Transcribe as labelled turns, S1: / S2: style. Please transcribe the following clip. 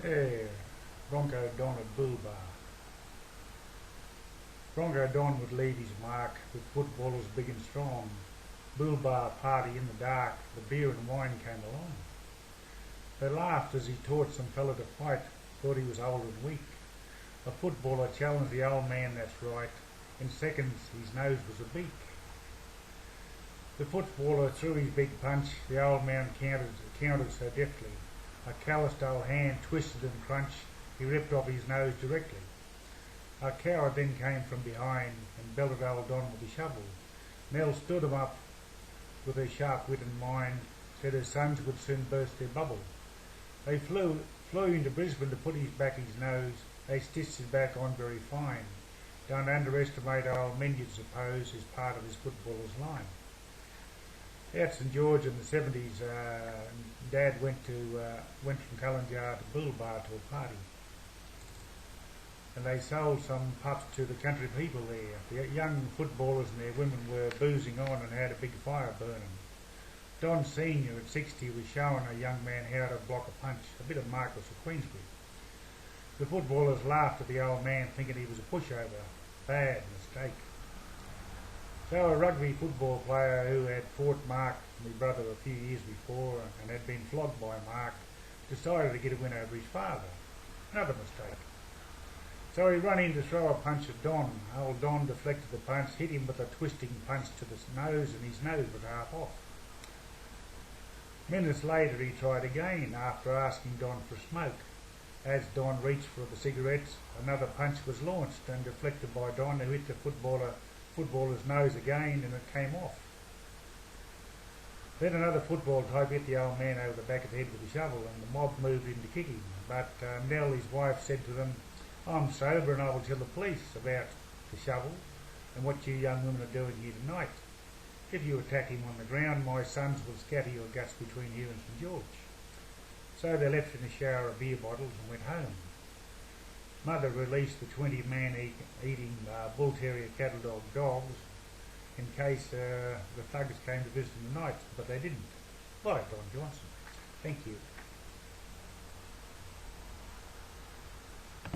S1: Hey, Bronco Don Boolba. Bronco Don would leave his mark with footballers big and strong. Boolba party in the dark, the beer and wine came along. They laughed as he taught some fella to fight, thought he was old and weak. A footballer challenged the old man, that's right. In seconds his nose was a beak. The footballer threw his big punch, the old man countered so deftly. A calloused old hand twisted and crunched, he ripped off his nose directly. A coward then came from behind and belted old Don with a shovel. Nell stood him up with her sharp wit in mind, said her sons would soon burst their bubble. They flew into Brisbane to put back his nose, they stitched his back on very fine. Don't underestimate old men, you'd suppose, is part of this footballer's line. Out St George in the 70s, Dad went from Kallanjar to Boolba to a party, and they sold some pups to the country people there. The young footballers and their women were boozing on and had a big fire burning. Don Senior at 60 was showing a young man how to block a punch, a bit of Marcus of Queensbury. The footballers laughed at the old man, thinking he was a pushover. Bad mistake. So a rugby football player who had fought Mark, my brother, a few years before and had been flogged by Mark, decided to get a win over his father. Another mistake. So he ran in to throw a punch at Don. Old Don deflected the punch, hit him with a twisting punch to the nose, and his nose was half off. Minutes later he tried again, after asking Don for smoke. As Don reached for the cigarettes, another punch was launched and deflected by Don, who hit the footballer's nose again, and it came off. Then another football type hit the old man over the back of the head with a shovel, and the mob moved in to kick him. But Nell, his wife, said to them, "I'm sober and I will tell the police about the shovel and what you young women are doing here tonight. If you attack him on the ground, my sons will scatter your guts between here and St George." So they left in a shower of beer bottles and went home. Mother released the 20-man eating bull terrier cattle dog dogs in case the thugs came to visit in the night, but they didn't. Like Don Johnson. Thank you.